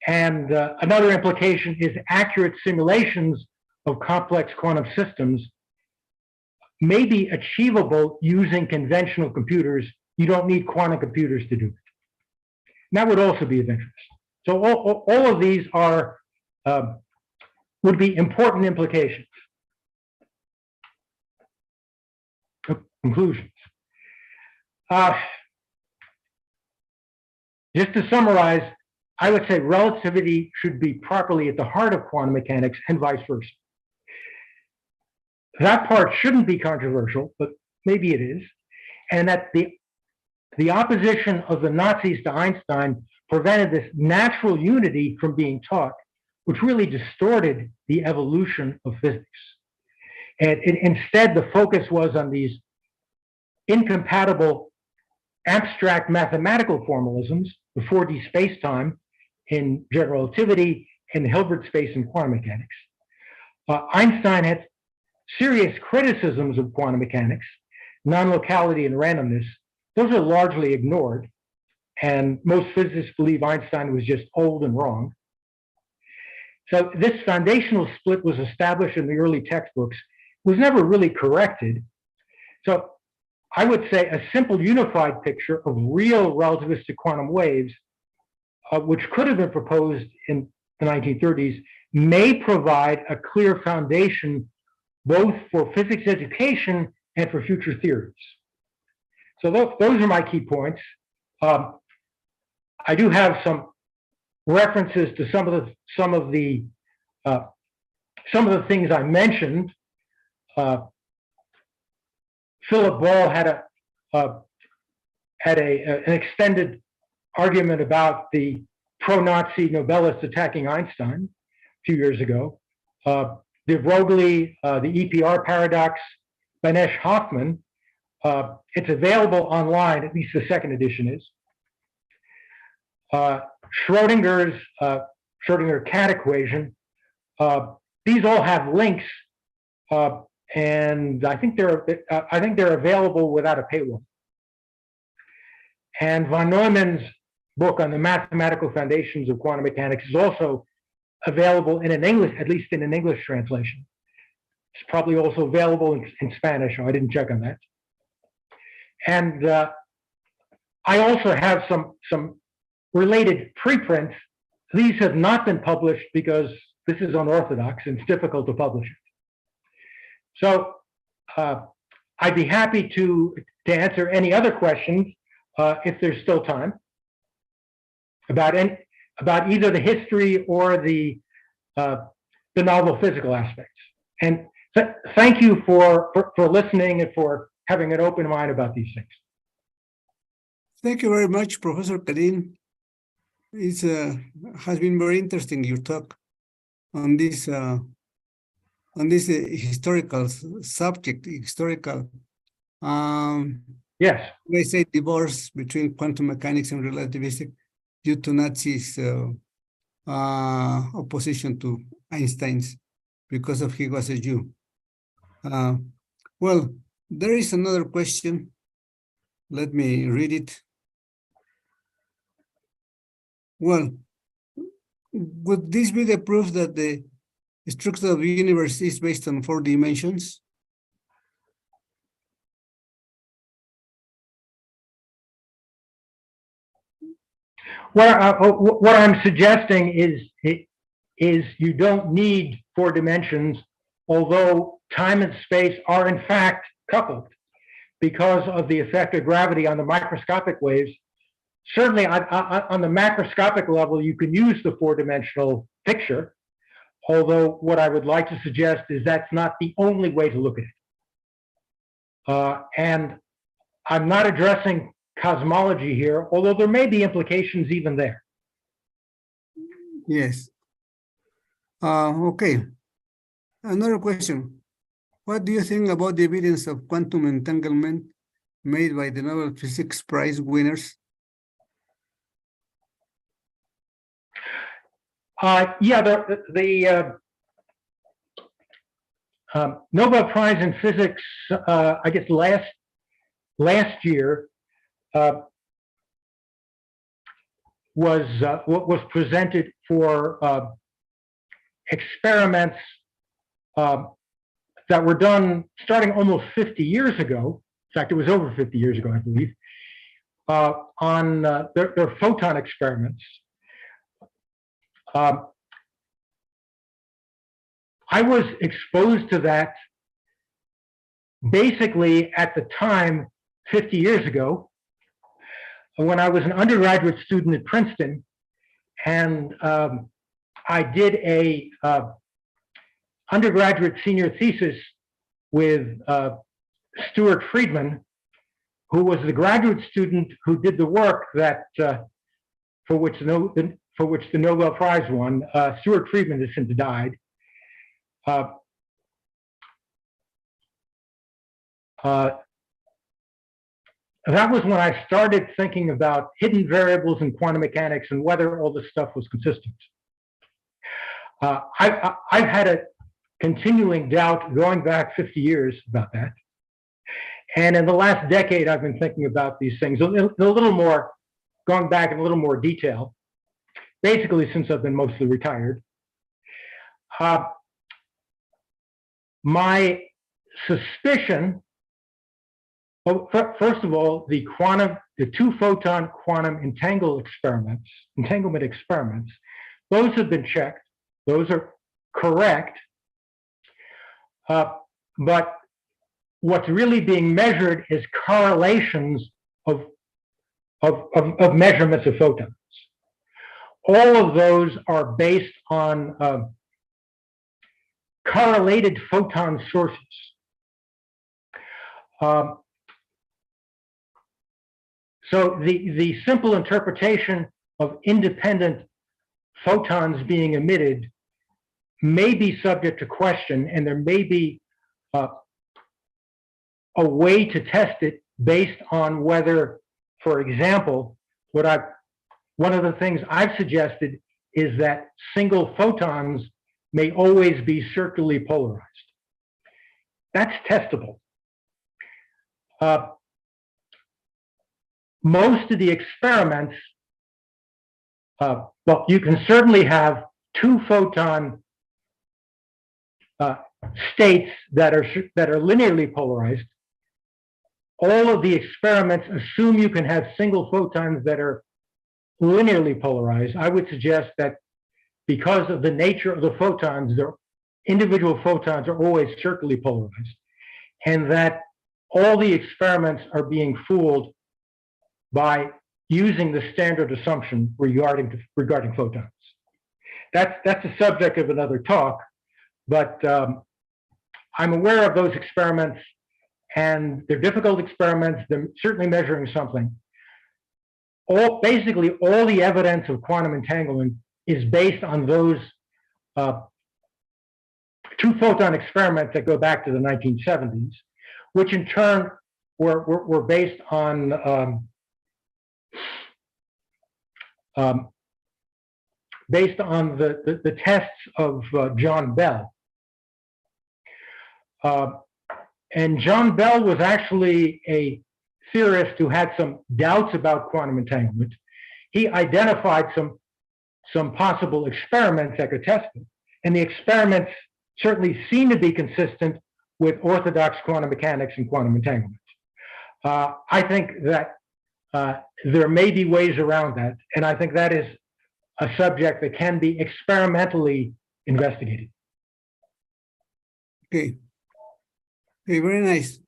[SPEAKER 4] And another implication is accurate simulations of complex quantum systems may be achievable using conventional computers. You don't need quantum computers to do it. And that would also be of interest. So all of these are would be important implications. Conclusions. Just to summarize, I would say relativity should be properly at the heart of quantum mechanics and vice versa. That part shouldn't be controversial, but maybe it is. And that the opposition of the Nazis to Einstein prevented this natural unity from being taught, which really distorted the evolution of physics. And instead, the focus was on these incompatible abstract mathematical formalisms, the 4D space-time in general relativity and Hilbert space in quantum mechanics. Einstein had serious criticisms of quantum mechanics, non-locality and randomness. Those are largely ignored, and most physicists believe Einstein was just old and wrong. So this foundational split was established in the early textbooks, was never really corrected. So I would say a simple unified picture of real relativistic quantum waves, which could have been proposed in the 1930s, may provide a clear foundation both for physics education and for future theories. So those are my key points. I do have some references to some of the things I mentioned. Philip Ball had an extended argument about the pro-Nazi Nobelists attacking Einstein a few years ago. The Broglie, the EPR paradox, Banesh Hoffman. It's available online, at least the second edition is. Schrodinger's Schrodinger cat equation. These all have links, and I think they're available without a paywall. And von Neumann's book on the mathematical foundations of quantum mechanics is also available in an English, at least in an English translation. It's probably also available in Spanish. I didn't check on that. And I also have some related preprints. These have not been published because this is unorthodox and it's difficult to publish it. So I'd be happy to answer any other questions if there's still time about either the history or the novel physical aspects. And thank you for listening and for having an open mind about these things.
[SPEAKER 5] Thank you very much, Professor Kadin. It's has been very interesting, your talk on this historical subject, historical
[SPEAKER 4] Yes.
[SPEAKER 5] they say divorce between quantum mechanics and relativistic due to Nazis' opposition to Einstein's because of he was a Jew. Well, there is another question. Let me read it. Well, would this be the proof that the structure of the universe is based on 4 dimensions?
[SPEAKER 4] What I'm suggesting is you don't need 4 dimensions, although time and space are in fact coupled because of the effect of gravity on the microscopic waves. Certainly on the macroscopic level, you can use the 4-dimensional picture, although what I would like to suggest is that's not the only way to look at it. And I'm not addressing cosmology here, although there may be implications even there.
[SPEAKER 5] Yes. Okay. Another question. What do you think about the evidence of quantum entanglement made by the Nobel Physics Prize winners?
[SPEAKER 4] Yeah, the Nobel Prize in Physics, I guess last year, was presented for experiments that were done starting almost 50 years ago. In fact, it was over 50 years ago, I believe, on their photon experiments. I was exposed to that basically at the time 50 years ago when I was an undergraduate student at Princeton, and I did a undergraduate senior thesis with Stuart Friedman, who was the graduate student who did the work that for which the Nobel Prize won. Stuart Friedman has since died. That was when I started thinking about hidden variables in quantum mechanics and whether all this stuff was consistent. I've had a continuing doubt going back 50 years about that. And in the last decade, I've been thinking about these things a little more, going back in a little more detail, basically since I've been mostly retired. My suspicion, first of all, the 2-photon quantum entanglement experiments, those have been checked. Those are correct. But what's really being measured is correlations of measurements of photons. All of those are based on correlated photon sources. So the simple interpretation of independent photons being emitted may be subject to question, and there may be a way to test it based on whether, for example, one of the things I've suggested is that single photons may always be circularly polarized. That's testable. Most of the experiments, well, you can certainly have 2-photon states that are linearly polarized. All of the experiments assume you can have single photons that are linearly polarized. I would suggest that because of the nature of the photons, their individual photons are always circularly polarized, and that all the experiments are being fooled by using the standard assumption regarding photons. That's the subject of another talk, but I'm aware of those experiments, and they're difficult experiments. They're certainly measuring something. basically all the evidence of quantum entanglement is based on those two photon experiments that go back to the 1970s, which in turn were based on the tests of John Bell. And John Bell was actually a theorist who had some doubts about quantum entanglement. He identified some possible experiments that could test it. And the experiments certainly seem to be consistent with orthodox quantum mechanics and quantum entanglement. I think that there may be ways around that, and I think that is a subject that can be experimentally investigated.
[SPEAKER 5] Okay. Okay, very nice.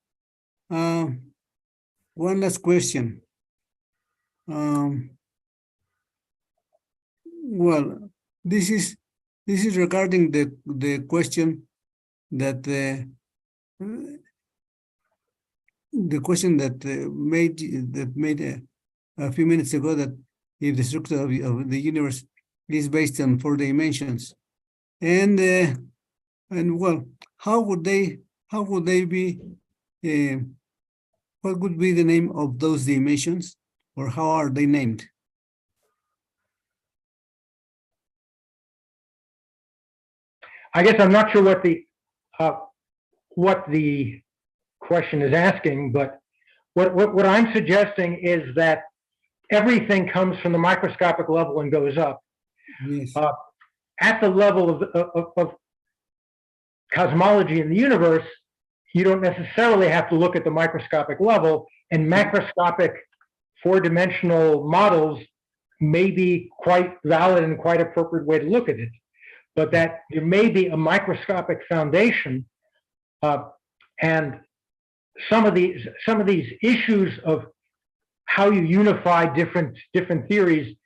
[SPEAKER 5] One last question. Well, this is regarding the question that made a few minutes ago, that if the structure of the universe is based on 4 dimensions, and well, how would they be? What would be the name of those dimensions, or how are they named?
[SPEAKER 4] I guess I'm not sure what the question is asking, but what I'm suggesting is that everything comes from the microscopic level and goes up.
[SPEAKER 5] Yes.
[SPEAKER 4] At the level of cosmology in the universe, you don't necessarily have to look at the microscopic level, and macroscopic 4-dimensional models may be quite valid and quite appropriate way to look at it. But that there may be a microscopic foundation, and some of these issues of how you unify different theories,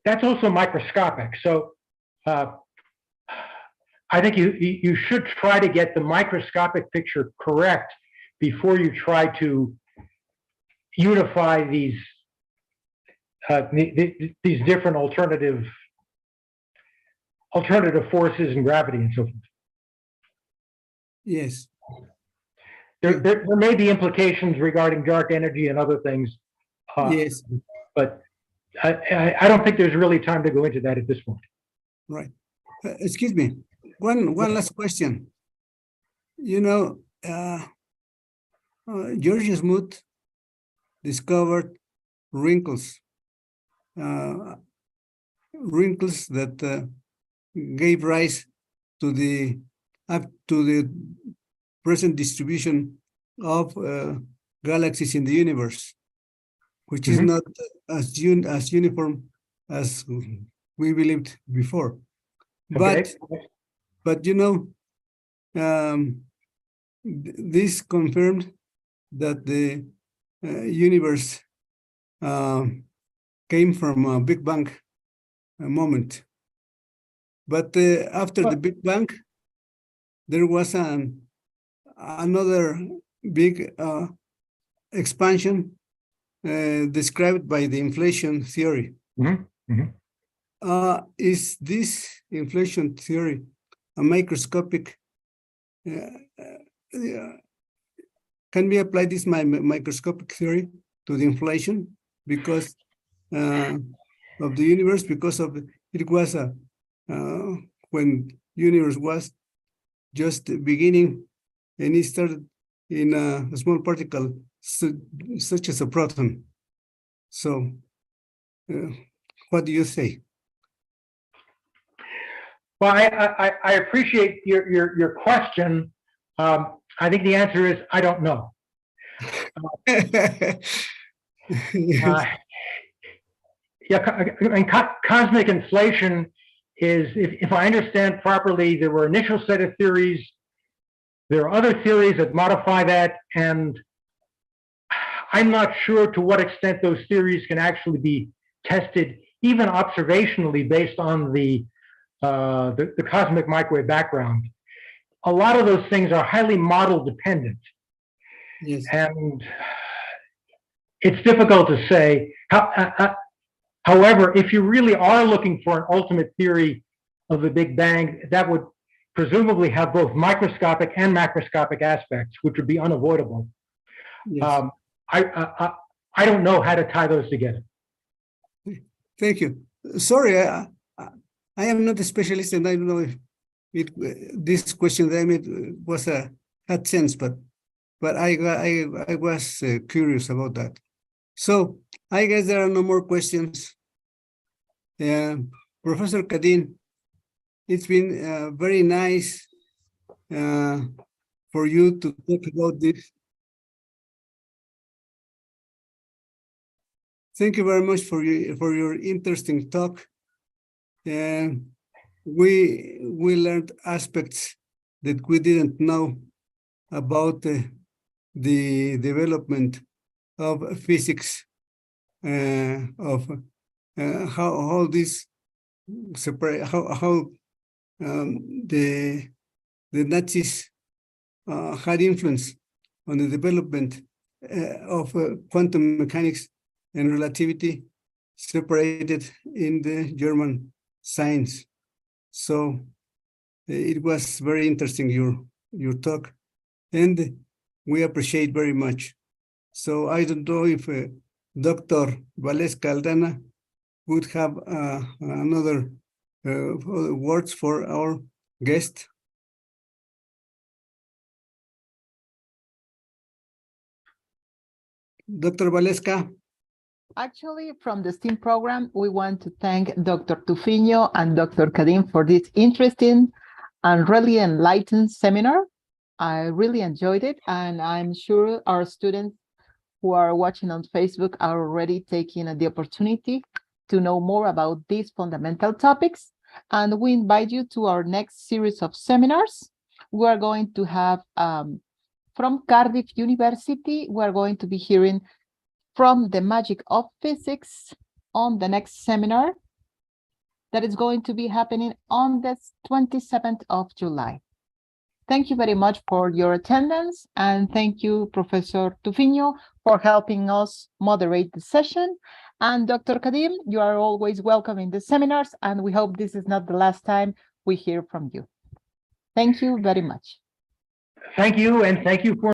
[SPEAKER 4] that's also microscopic. So I think you should try to get the microscopic picture correct before you try to unify these different alternative forces and gravity and so forth.
[SPEAKER 5] Yes.
[SPEAKER 4] There may be implications regarding dark energy and other things.
[SPEAKER 5] Yes.
[SPEAKER 4] But I don't think there's really time to go into that at this point.
[SPEAKER 5] Right. Excuse me. One last question. You know, George Smoot discovered wrinkles that gave rise to the present distribution of galaxies in the universe, which is not as uniform as we believed before.
[SPEAKER 4] Okay.
[SPEAKER 5] But you know, this confirmed that the universe came from a Big Bang moment. But after the Big Bang, there was another big expansion described by the inflation theory. Is this inflation theory a microscopic? Can we apply this microscopic theory to the inflation because of the universe? Because of it was when universe was just beginning, and it started in a small particle such as a proton. So, what do you say?
[SPEAKER 4] Well, I appreciate your question. I think the answer is I don't know. Cosmic inflation is, if I understand properly, there were initial set of theories. There are other theories that modify that, and I'm not sure to what extent those theories can actually be tested, even observationally, based on the cosmic microwave background. A lot of those things are highly model dependent. Yes. And it's difficult to say. However, if you really are looking for an ultimate theory of the Big Bang, that would presumably have both microscopic and macroscopic aspects, which would be unavoidable.
[SPEAKER 5] Yes.
[SPEAKER 4] I don't know how to tie those together.
[SPEAKER 5] Thank you. Sorry, I am not a specialist, and I don't know if this question that I made was had sense, but I was curious about that. So I guess there are no more questions. Professor Kadin, it's been very nice for you to talk about this. Thank you very much for your interesting talk. And we learned aspects that we didn't know about the development of physics, of how this separate, how the Nazis had influence on the development of quantum mechanics and relativity separated in the German science. So it was very interesting, your talk, and we appreciate very much. So I don't know if Dr. Valesca Aldana would have another words for our guest. Dr. Valesca.
[SPEAKER 3] Actually, from the STEAM program, we want to thank Dr. Tufino and Dr. Kadin for this interesting and really enlightened seminar. I really enjoyed it, and I'm sure our students who are watching on Facebook are already taking the opportunity to know more about these fundamental topics. And we invite you to our next series of seminars. We are going to have from Cardiff University, we are going to be hearing from the magic of physics on the next seminar that is going to be happening on the 27th of July. Thank you very much for your attendance, and thank you, Professor Tufino, for helping us moderate the session. And Dr. Kadin, you are always welcome in the seminars, and we hope this is not the last time we hear from you. Thank you very much.
[SPEAKER 4] Thank you, and thank you for